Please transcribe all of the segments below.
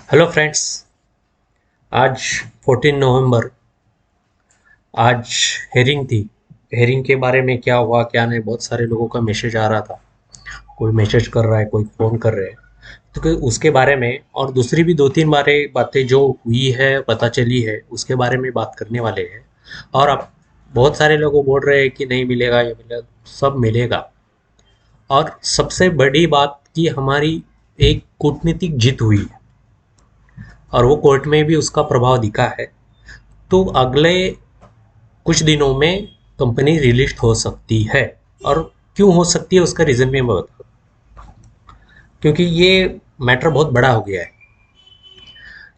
Hello friends. आज 14 नवंबर। आज hearing थी। हेयरिंग के बारे में क्या हुआ क्या नहीं, बहुत सारे लोगों का मैसेज आ रहा था। कोई मैसेज कर रहा है, कोई फ़ोन कर रहे हैं। तो उसके बारे में और दूसरी भी दो तीन बारे बातें जो हुई है, पता चली है, उसके बारे में बात करने वाले हैं। और अब बहुत सारे लोग बोल रहे हैं कि नहीं मिलेगा, ये मिलेगा। सब मिलेगा। और सबसे बड़ी बात कि हमारी एक कूटनीतिक जीत हुई है और वो कोर्ट में भी उसका प्रभाव दिखा है। तो अगले कुछ दिनों में कंपनी रिलिस्ट हो सकती है। और क्यों हो सकती है उसका रीज़न भी मैं बताऊँ। क्योंकि ये मैटर बहुत बड़ा हो गया है।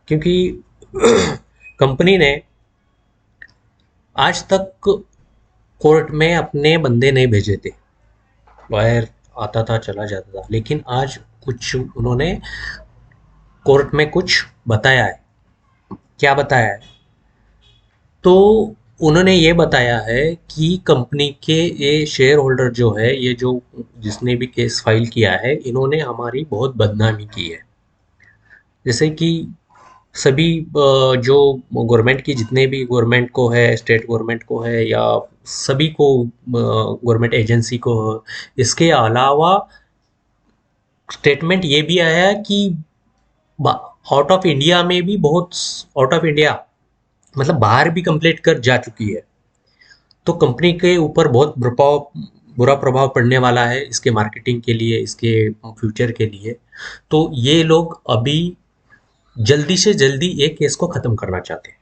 क्योंकि कंपनी ने आज तक कोर्ट में अपने बंदे नहीं भेजे थे। लॉयर आता था चला जाता था, लेकिन आज कुछ उन्होंने कोर्ट में कुछ बताया है। क्या बताया है? तो उन्होंने ये बताया है कि कंपनी के ये शेयर होल्डर जो है, ये जो जिसने भी केस फाइल किया है, इन्होंने हमारी बहुत बदनामी की है। जैसे कि सभी जो गवर्नमेंट की, जितने भी गवर्नमेंट को है, स्टेट गवर्नमेंट को है या सभी को, गवर्नमेंट एजेंसी को हो, इसके अलावा स्टेटमेंट ये भी आया कि आउट ऑफ इंडिया में भी बहुत, आउट ऑफ इंडिया मतलब बाहर भी कंप्लेंट कर जा चुकी है। तो कंपनी के ऊपर बहुत बुरा प्रभाव पड़ने वाला है, इसके मार्केटिंग के लिए, इसके फ्यूचर के लिए। तो ये लोग अभी जल्दी से जल्दी एक केस को ख़त्म करना चाहते हैं।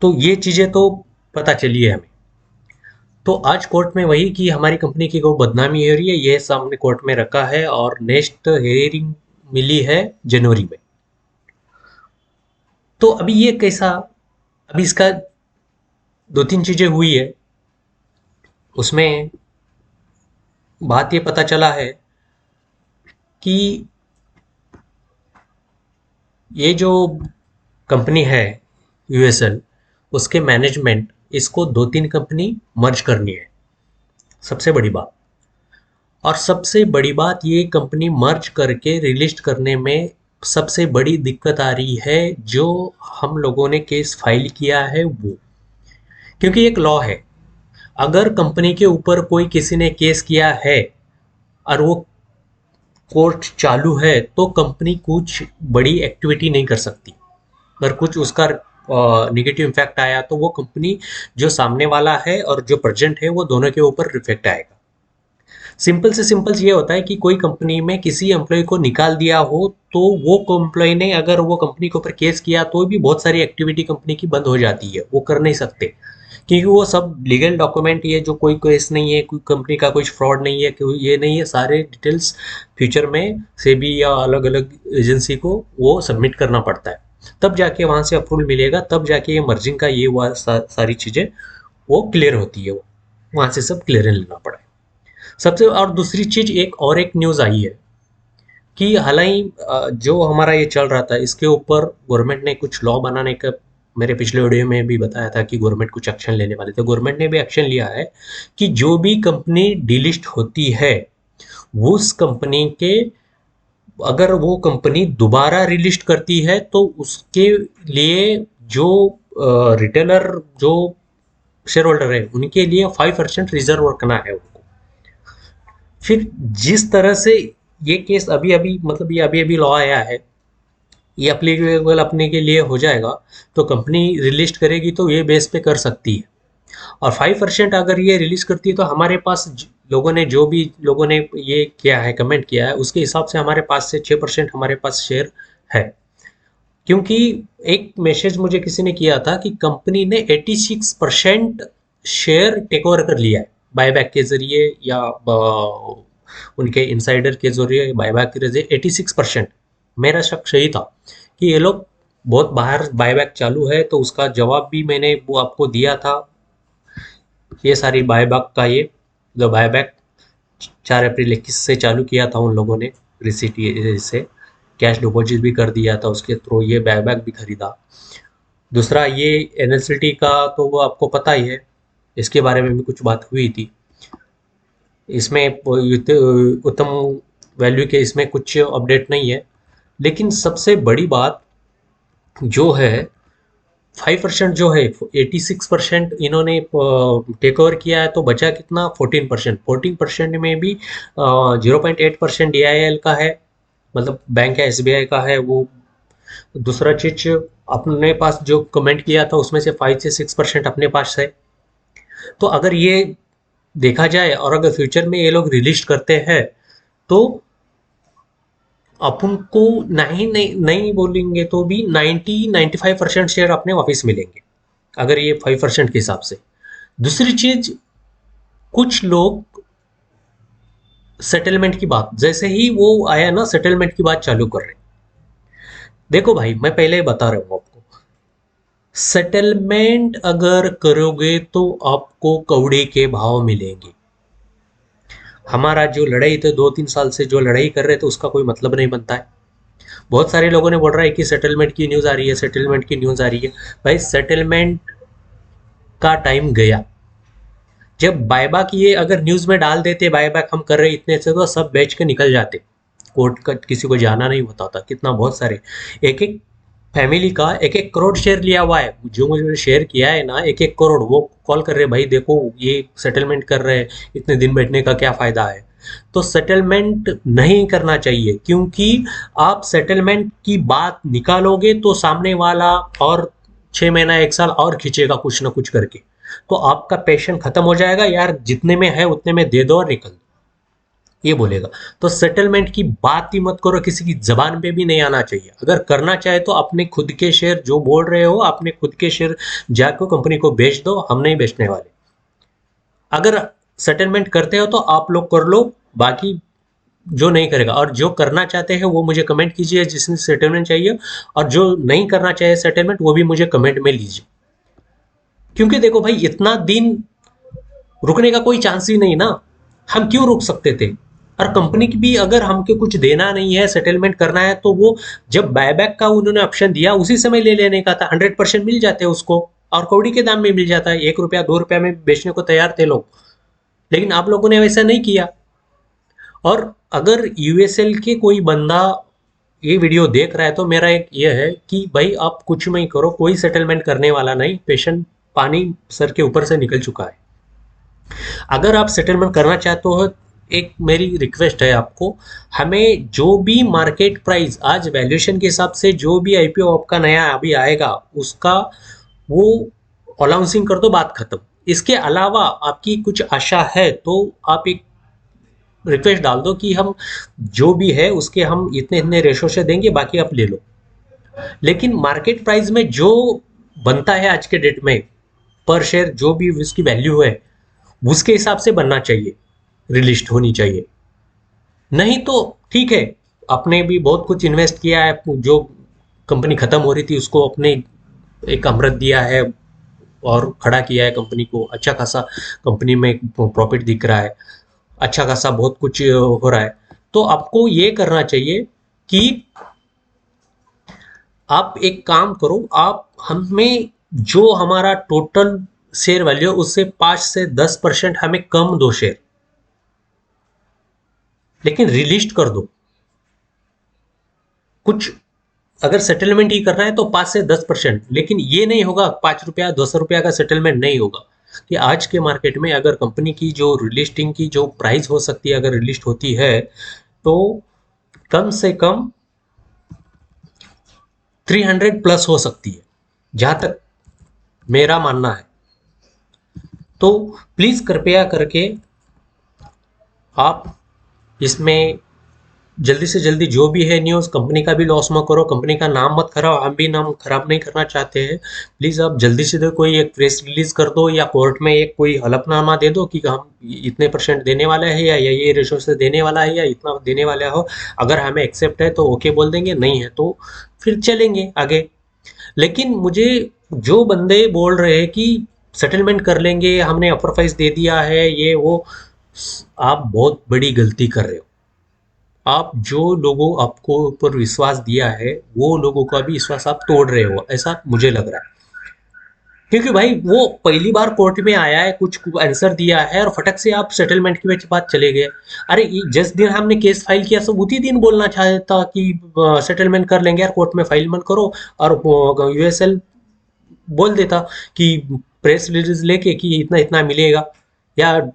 तो ये चीज़ें तो पता चली है हमें। तो आज कोर्ट में वही कि हमारी कंपनी की कोई बदनामी हो रही है, ये सामने कोर्ट में रखा है और नेक्स्ट हेयरिंग मिली है जनवरी में। तो अभी ये कैसा, अभी इसका दो तीन चीज़ें हुई है। उसमें बात ये पता चला है कि ये जो कंपनी है यूएसएल, उसके मैनेजमेंट, इसको दो तीन कंपनी मर्ज करनी है। सबसे बड़ी बात। और सबसे बड़ी बात, ये कंपनी मर्ज करके रिलिस्ट करने में सबसे बड़ी दिक्कत आ रही है, जो हम लोगों ने केस फाइल किया है वो। क्योंकि एक लॉ है, अगर कंपनी के ऊपर कोई किसी ने केस किया है और वो कोर्ट चालू है, तो कंपनी कुछ बड़ी एक्टिविटी नहीं कर सकती। अगर कुछ उसका निगेटिव इम्पैक्ट आया तो वो कंपनी, जो सामने वाला है और जो प्रेजेंट है, वो दोनों के ऊपर रिफ्लेक्ट आएगा। सिंपल से सिंपल ये होता है कि कोई कंपनी में किसी एम्प्लॉय को निकाल दिया हो, तो वो एम्प्लॉय ने अगर वो कंपनी के ऊपर केस किया तो भी बहुत सारी एक्टिविटी कंपनी की बंद हो जाती है, वो कर नहीं सकते। क्योंकि वो सब लीगल डॉक्यूमेंट, ये जो कोई केस नहीं है, कोई कंपनी का कुछ फ्रॉड नहीं है, कोई ये नहीं है, सारे डिटेल्स फ्यूचर में सेबी या अलग अलग एजेंसी को वो सबमिट करना पड़ता है। तब जाके वहाँ से अप्रूवल मिलेगा, तब जाके ये मर्जिंग का ये हुआ सारी चीज़ें वो क्लियर होती है। वो वहाँ से सब क्लियर लेना पड़ा है। सबसे और दूसरी चीज़, एक न्यूज़ आई है कि हालांकि जो हमारा ये चल रहा था, इसके ऊपर गवर्नमेंट ने कुछ लॉ बनाने का, मेरे पिछले वीडियो में भी बताया था कि गवर्नमेंट कुछ एक्शन लेने वाले थे। गवर्नमेंट ने भी एक्शन लिया है कि जो भी कंपनी डिलिस्ट होती है, उस कंपनी के, अगर वो कंपनी दोबारा रिलिस्ट करती है तो उसके लिए जो रिटेलर, जो शेयर होल्डर है, उनके लिए 5% रिजर्व रखना है उनको। फिर जिस तरह से ये केस अभी अभी, मतलब ये अभी अभी लॉ आया है, ये अप्लीकेबल अपने के लिए हो जाएगा, तो कंपनी रिलिस्ट करेगी तो ये बेस पे कर सकती है। और 5% अगर ये रिलीज करती है तो हमारे पास लोगों ने, जो भी लोगों ने ये किया है, कमेंट किया है, उसके हिसाब से हमारे पास से 6% हमारे पास शेयर है। क्योंकि एक मैसेज मुझे किसी ने किया था कि कंपनी ने 86% शेयर टेक ओवर कर लिया है, बायबैक के जरिए या उनके इनसाइडर के जरिए, बायबैक के जरिए 86%। मेरा शक सही था कि ये लोग बहुत बाहर बायबैक चालू है, तो उसका जवाब भी मैंने वो आपको दिया था। ये सारी बायबैक का, ये जो बायबैक 4 अप्रैल 21 से चालू किया था उन लोगों ने, रिसीट से कैश डिपॉजिट भी कर दिया था, उसके थ्रू ये बायबैक भी खरीदा। दूसरा ये एनएलसीटी का तो वो आपको पता ही है, इसके बारे में भी कुछ बात हुई थी। इसमें उत्तम वैल्यू के इसमें कुछ अपडेट नहीं है, लेकिन सबसे बड़ी बात जो है 5% जो है 86% इन्होंने टेक ओवर किया है, तो बचा कितना 14%। 14% में भी 0.8% DIL का है, मतलब बैंक है SBI का है वो। दूसरा चीज, अपने पास जो कमेंट किया था उसमें से 5 से 6% अपने पास है। तो अगर ये देखा जाए और अगर फ्यूचर में ये लोग रिलीज करते हैं तो अपन को नहीं नहीं नहीं बोलेंगे तो भी 90-95% शेयर अपने वापस मिलेंगे, अगर ये 5% के हिसाब से। दूसरी चीज, कुछ लोग सेटलमेंट की बात, जैसे ही वो आया ना सेटलमेंट की बात चालू कर रहे। देखो भाई, मैं पहले ही बता रहा हूँ आपको, सेटलमेंट अगर करोगे तो आपको कौड़े के भाव मिलेंगे। हमारा जो लड़ाई थे 2-3 साल से जो लड़ाई कर रहे थे उसका कोई मतलब नहीं बनता है। बहुत सारे लोगों ने बोल रहा है कि सेटलमेंट की न्यूज़ आ रही है, सेटलमेंट की न्यूज़ आ रही है। भाई सेटलमेंट का टाइम गया। जब बायबैक ये अगर न्यूज़ में डाल देते बायबैक हम कर रहे इतने से, तो सब बेच के निकल जाते। कोर्ट का किसी को जाना नहीं होता था। कितना बहुत सारे, एक एक फैमिली का 1-1 करोड़ शेयर लिया हुआ है। जो मुझे शेयर किया है ना 1-1 करोड़, वो कॉल कर रहे भाई देखो ये सेटलमेंट कर रहे हैं, इतने दिन बैठने का क्या फ़ायदा है। तो सेटलमेंट नहीं करना चाहिए, क्योंकि आप सेटलमेंट की बात निकालोगे तो सामने वाला और 6 महीना 1 साल और खींचेगा कुछ ना कुछ करके। तो आपका पैशन खत्म हो जाएगा, यार जितने में है उतने में दे दो और निकल दो, ये बोलेगा। तो सेटलमेंट की बात ही मत करो, किसी की जबान पे भी नहीं आना चाहिए। अगर करना चाहे तो अपने खुद के शेयर, जो बोल रहे हो अपने खुद के शेयर जाकर कंपनी को बेच दो, हम नहीं बेचने वाले। अगर सेटलमेंट करते हो तो आप लोग कर लो, बाकी जो नहीं करेगा और जो करना चाहते हैं वो मुझे कमेंट कीजिए जिसने सेटलमेंट चाहिए, और जो नहीं करना चाहिए सेटलमेंट वो भी मुझे कमेंट में लीजिए। क्योंकि देखो भाई, इतना दिन रुकने का कोई चांस ही नहीं ना, हम क्यों रुक सकते थे। और कंपनी की भी अगर हमको कुछ देना नहीं है, सेटलमेंट करना है, तो वो जब बायबैक का उन्होंने ऑप्शन दिया उसी समय ले लेने का था। 100% मिल जाते हैं उसको, और कौड़ी के दाम में मिल जाता है। 1 रुपया 2 रुपया में बेचने को तैयार थे लोग, लेकिन आप लोगों ने वैसा नहीं किया। और अगर यूएसएल के कोई बंदा ये वीडियो देख रहा है तो मेरा एक ये है कि भाई आप कुछ नहीं करो, कोई सेटलमेंट करने वाला नहीं, पेशेंट पानी सर के ऊपर से निकल चुका है। अगर आप सेटलमेंट करना चाहते हो, एक मेरी रिक्वेस्ट है आपको, हमें जो भी मार्केट प्राइस आज वैल्यूएशन के हिसाब से जो भी आईपीओ आपका नया अभी आएगा उसका वो अलाउंसिंग कर दो, बात खत्म। इसके अलावा आपकी कुछ आशा है तो आप एक रिक्वेस्ट डाल दो कि हम जो भी है उसके हम इतने इतने रेशो से देंगे, बाकी आप ले लो। लेकिन मार्केट प्राइस में जो बनता है आज के डेट में, पर शेयर जो भी उसकी वैल्यू है उसके हिसाब से बनना चाहिए, रिलिस्ट होनी चाहिए। नहीं तो ठीक है, आपने भी बहुत कुछ इन्वेस्ट किया है, जो कंपनी खत्म हो रही थी उसको अपने एक अमृत दिया है और खड़ा किया है कंपनी को, अच्छा खासा कंपनी में प्रॉफिट दिख रहा है, अच्छा खासा बहुत कुछ हो रहा है। तो आपको ये करना चाहिए कि आप एक काम करो, आप हमें जो हमारा टोटल शेयर वैल्यू है उससे 5 से 10% हमें कम दो शेयर, लेकिन रिलिस्ट कर दो। कुछ अगर सेटलमेंट ही करना है तो 5 से 10%, लेकिन ये नहीं होगा 5 रुपया 200 रुपया का सेटलमेंट नहीं होगा। कि आज के मार्केट में अगर कंपनी की जो रिलिस्टिंग की जो प्राइस हो सकती है, अगर रिलिस्ट होती है तो कम से कम 300 प्लस हो सकती है, जहां तक मेरा मानना है। तो प्लीज कृपया करके आप इसमें जल्दी से जल्दी जो भी है न्यूज़, कंपनी का भी लॉस मत करो, कंपनी का नाम मत खराब, हम भी नाम खराब नहीं करना चाहते हैं। प्लीज़ आप जल्दी से कोई एक प्रेस रिलीज कर दो या कोर्ट में एक कोई हलफनामा दे दो कि हम इतने परसेंट देने वाले हैं, या ये रेशो से देने वाला है, या इतना देने वाला हो। अगर हमें एक्सेप्ट है तो ओके बोल देंगे, नहीं है तो फिर चलेंगे आगे। लेकिन मुझे जो बंदे बोल रहे हैं कि सेटलमेंट कर लेंगे, हमने अपर प्राइस दे दिया है, ये वो, आप बहुत बड़ी गलती कर रहे हो। आप जो लोगों आपको ऊपर विश्वास दिया है वो लोगों का भी विश्वास आप तोड़ रहे हो, ऐसा मुझे लग रहा है। क्योंकि भाई वो पहली बार कोर्ट में आया है, कुछ आंसर दिया है और फटक से आप सेटलमेंट की वजह बात चले गए। अरे जिस दिन हमने केस फाइल किया सब उसी दिन बोलना चाहता कि सेटलमेंट कर लेंगे यार, कोर्ट में फाइल मत करो। और यूएसएल बोल देता कि प्रेस रिलीज लेके कि इतना इतना मिलेगा, या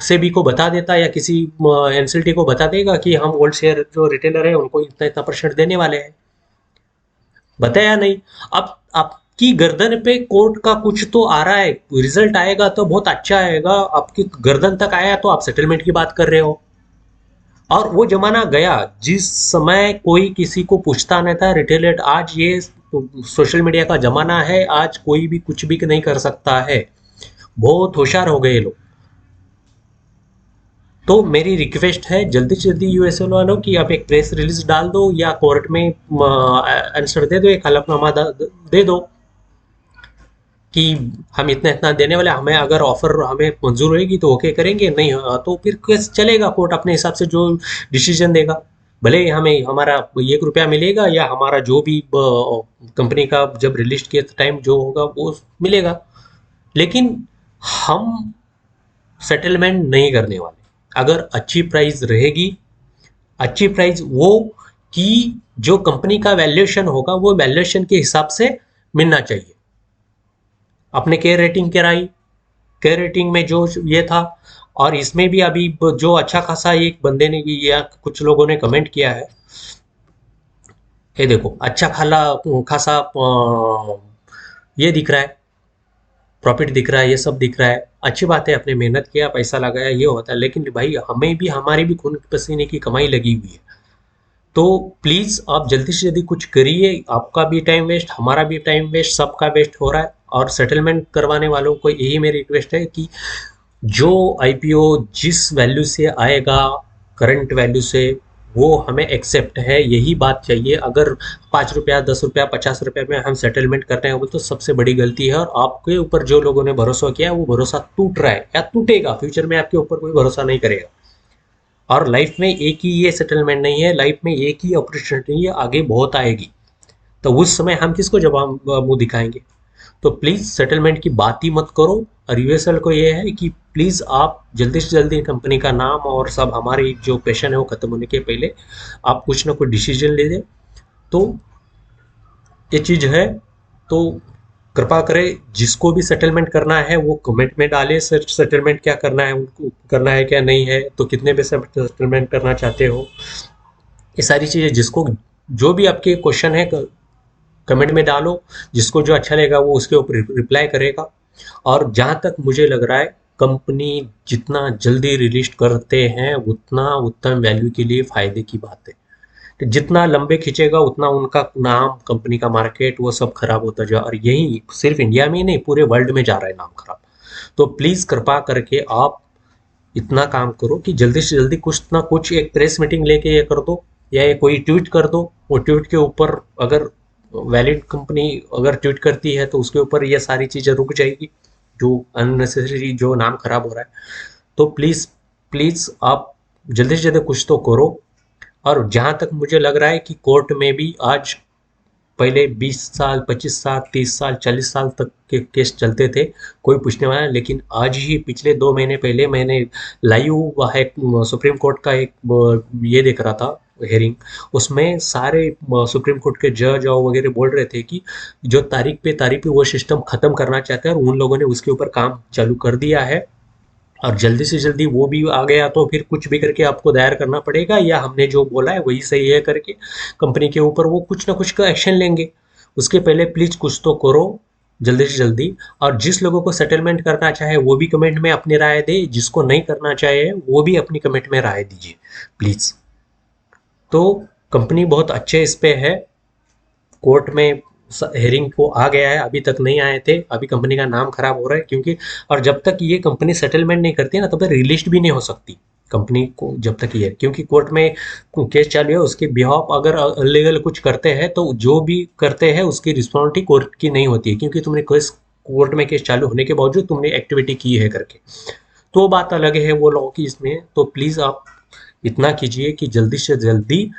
सेबी को बता देता या किसी एनसीएलटी को बता देगा कि हम ओल्ड शेयर जो रिटेलर है उनको इतना इतना परसेंट देने वाले हैं। बताया नहीं। अब आपकी गर्दन पे कोर्ट का कुछ तो आ रहा है, रिजल्ट आएगा तो बहुत अच्छा आएगा, आपकी गर्दन तक आया तो आप सेटलमेंट की बात कर रहे हो। और वो जमाना गया जिस समय कोई किसी को पूछता नहीं था रिटेलर। आज ये सोशल मीडिया का जमाना है, आज कोई भी कुछ भी नहीं कर सकता है। बहुत होशियार हो गए लोग। तो मेरी रिक्वेस्ट है जल्दी से जल्दी यूएसएल वालों की आप एक प्रेस रिलीज डाल दो या कोर्ट में आंसर दे दो, एक हलफनामा दे दो कि हम इतना इतना देने वाले, हमें अगर ऑफर हमें मंजूर होगी तो ओके करेंगे, नहीं तो फिर केस चलेगा, कोर्ट अपने हिसाब से जो डिसीजन देगा। भले ही हमें हमारा 1 रुपया मिलेगा या हमारा जो भी कंपनी का जब रिलीज के टाइम जो होगा वो मिलेगा, लेकिन हम सेटलमेंट नहीं करने वाले। अगर अच्छी प्राइस रहेगी, अच्छी प्राइस वो कि जो कंपनी का वैल्यूएशन होगा वो वैल्यूएशन के हिसाब से मिलना चाहिए। अपने केयर रेटिंग कराई, केयर रेटिंग में जो ये था, और इसमें भी अभी जो अच्छा खासा एक बंदे ने या कुछ लोगों ने कमेंट किया है, ये देखो अच्छा खाला खासा ये दिख रहा है, प्रॉफिट दिख रहा है, ये सब दिख रहा है, अच्छी बात है, आपने मेहनत किया, पैसा लगाया, ये होता है। लेकिन भाई हमें भी, हमारी भी खून पसीने की कमाई लगी हुई है। तो प्लीज़ आप जल्दी से जल्दी कुछ करिए, आपका भी टाइम वेस्ट, हमारा भी टाइम वेस्ट, सबका वेस्ट हो रहा है। और सेटलमेंट करवाने वालों को यही मेरी रिक्वेस्ट है कि जो आईपीओ जिस वैल्यू से आएगा, करंट वैल्यू से, वो हमें एक्सेप्ट है, यही बात चाहिए। अगर 5 रुपया, 10 रुपया, 50 रुपया में हम सेटलमेंट कर रहे हैं वो तो सबसे बड़ी गलती है। और आपके ऊपर जो लोगों ने भरोसा किया है वो भरोसा टूट रहा है या टूटेगा, फ्यूचर में आपके ऊपर कोई भरोसा नहीं करेगा। और लाइफ में एक ही ये सेटलमेंट नहीं है, लाइफ में एक ही अपॉर्चुनिटी है, आगे बहुत आएगी। तो उस समय हम किसको जवाब मुंह दिखाएंगे। तो प्लीज़ सेटलमेंट की बात ही मत करो। और यूएसएल को ये है कि प्लीज़ आप जल्दी से जल्दी कंपनी का नाम और सब, हमारी जो पेशन है वो ख़त्म होने के पहले आप कुछ ना कुछ डिसीजन ले दें। तो ये चीज़ है। तो कृपा करें, जिसको भी सेटलमेंट करना है वो कमेंट में डालें, सर सेटलमेंट क्या करना है, उनको करना है क्या नहीं है, तो कितने पैसे सेटलमेंट करना चाहते हो, ये सारी चीज़ें जिसको जो भी आपके क्वेश्चन है कमेंट में डालो। जिसको जो अच्छा लगेगा वो उसके ऊपर रिप्लाई करेगा। और जहाँ तक मुझे लग रहा है कंपनी जितना जल्दी रिलीज करते हैं उतना उत्तम वैल्यू के लिए फ़ायदे की बात है। तो जितना लंबे खींचेगा उतना उनका नाम, कंपनी का मार्केट वो सब खराब होता जाए। और यही सिर्फ इंडिया में ही नहीं, पूरे वर्ल्ड में जा रहा है नाम खराब। तो प्लीज़ कृपा करके आप इतना काम करो कि जल्दी से जल्दी कुछ ना कुछ एक प्रेस मीटिंग लेके ये कर दो, या ये कोई ट्वीट कर दो। वो ट्वीट के ऊपर अगर वैलिड कंपनी अगर ट्वीट करती है तो उसके ऊपर ये सारी चीज़ें रुक जाएगी, जो अननेसेसरी जो नाम खराब हो रहा है। तो प्लीज़ प्लीज़ आप जल्दी से जल्दी कुछ तो करो। और जहाँ तक मुझे लग रहा है कि कोर्ट में भी आज, पहले 20 साल, 25 साल, 30 साल, 40 साल तक के केस चलते थे, कोई पूछने वाला, लेकिन आज ही पिछले 2 महीने पहले मैंने लाइव है सुप्रीम कोर्ट का एक ये देख रहा था हेयरिंग। उसमें सारे सुप्रीम कोर्ट के जज और वगैरह बोल रहे थे कि जो तारीख पे वो सिस्टम ख़त्म करना चाहते हैं, और उन लोगों ने उसके ऊपर काम चालू कर दिया है। और जल्दी से जल्दी वो भी आ गया तो फिर कुछ भी करके आपको दायर करना पड़ेगा, या हमने जो बोला है वही सही है करके कंपनी के ऊपर वो कुछ ना कुछ का एक्शन लेंगे। उसके पहले प्लीज़ कुछ तो करो जल्दी से जल्दी। और जिस लोगों को सेटलमेंट करना चाहे वो भी कमेंट में अपनी राय दे, जिसको नहीं करना चाहे वो भी अपनी कमेंट में राय दीजिए प्लीज़। तो कंपनी बहुत अच्छे इस पे है, कोर्ट में हेयरिंग को आ गया है, अभी तक नहीं आए थे, अभी कंपनी का नाम खराब हो रहा है क्योंकि। और जब तक ये कंपनी सेटलमेंट नहीं करती है ना, तब तक रिलिस्ट भी नहीं हो सकती कंपनी को, जब तक ये, क्योंकि कोर्ट में केस चालू है, उसके बिहाफ अगर अनलीगल कुछ करते हैं तो जो भी करते हैं उसकी रिस्पॉन्सिबिलिटी कोर्ट की नहीं होती है, क्योंकि तुमने केस, कोर्ट में केस चालू होने के बावजूद तुमने एक्टिविटी की है करके, तो बात अलग है वो लॉ की इसमें। तो प्लीज़ आप इतना कीजिए कि जल्दी से जल्दी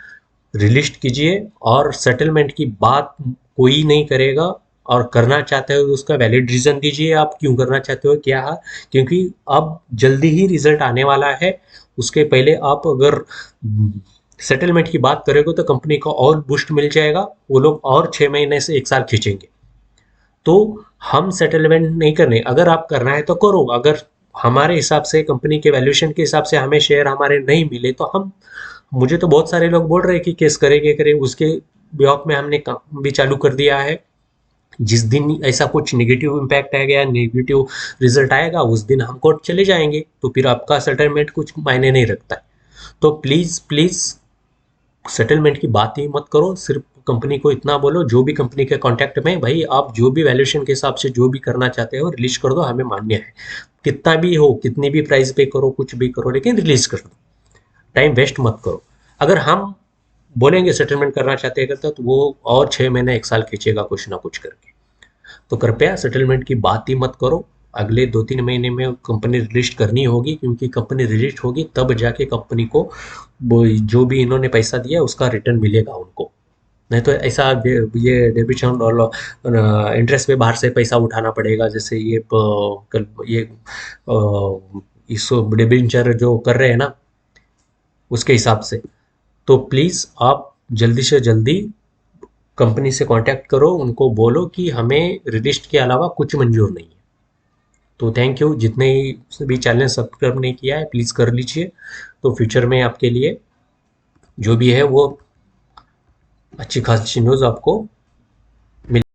रिलिस्ट कीजिए। और सेटलमेंट की बात कोई नहीं करेगा, और करना चाहते हो तो उसका वैलिड रीज़न दीजिए, आप क्यों करना चाहते हो क्या है। क्योंकि अब जल्दी ही रिजल्ट आने वाला है, उसके पहले आप अगर सेटलमेंट की बात करेंगे तो कंपनी को और बूस्ट मिल जाएगा, वो लोग और 6 महीने से 1 साल खींचेंगे। तो हम सेटलमेंट नहीं करने, अगर आप करना है तो करो, अगर हमारे हिसाब से कंपनी के वैल्यूएशन के हिसाब से हमें शेयर हमारे नहीं मिले तो हम, मुझे तो बहुत सारे लोग बोल रहे हैं कि केस करेंगे करें, उसके ब्लॉक में हमने काम भी चालू कर दिया है। जिस दिन ऐसा कुछ नेगेटिव इम्पैक्ट आएगा या नेगेटिव रिजल्ट आएगा उस दिन हम कोर्ट चले जाएंगे, तो फिर आपका सेटलमेंट कुछ मायने नहीं रखता है। तो प्लीज़ प्लीज़ सेटलमेंट की बात ही मत करो, सिर्फ कंपनी को इतना बोलो, जो भी कंपनी के कांटेक्ट में, भाई आप जो भी वैल्यूएशन के हिसाब से जो भी करना चाहते हो रिलीज कर दो, हमें मान्य है, कितना भी हो, कितनी भी प्राइस पे करो, कुछ भी करो, लेकिन रिलीज कर दो, टाइम वेस्ट मत करो। अगर हम बोलेंगे सेटलमेंट करना चाहते हैं करता, तो वो और 6 महीने 1 साल खींचेगा कुछ ना कुछ करके। तो कृपया सेटलमेंट की बात ही मत करो। अगले 2-3 महीने में कंपनी लिस्ट करनी होगी, क्योंकि कंपनी लिस्ट होगी तब जाके कंपनी को वो जो भी इन्होंने पैसा दिया उसका रिटर्न मिलेगा उनको। नहीं तो ऐसा ये डेबिट और इंटरेस्ट पे बाहर से पैसा उठाना पड़ेगा, जैसे ये ये इस डिबेंचर जो कर रहे हैं ना उसके हिसाब से। तो प्लीज़ आप जल्दी से जल्दी कंपनी से कांटेक्ट करो, उनको बोलो कि हमें रिलिस्ट के अलावा कुछ मंजूर नहीं है। तो थैंक यू, जितने भी चैनल सब्सक्राइब नहीं किया है प्लीज़ कर लीजिए, तो फ्यूचर में आपके लिए जो भी है वो अच्छी खासी न्यूज़ आपको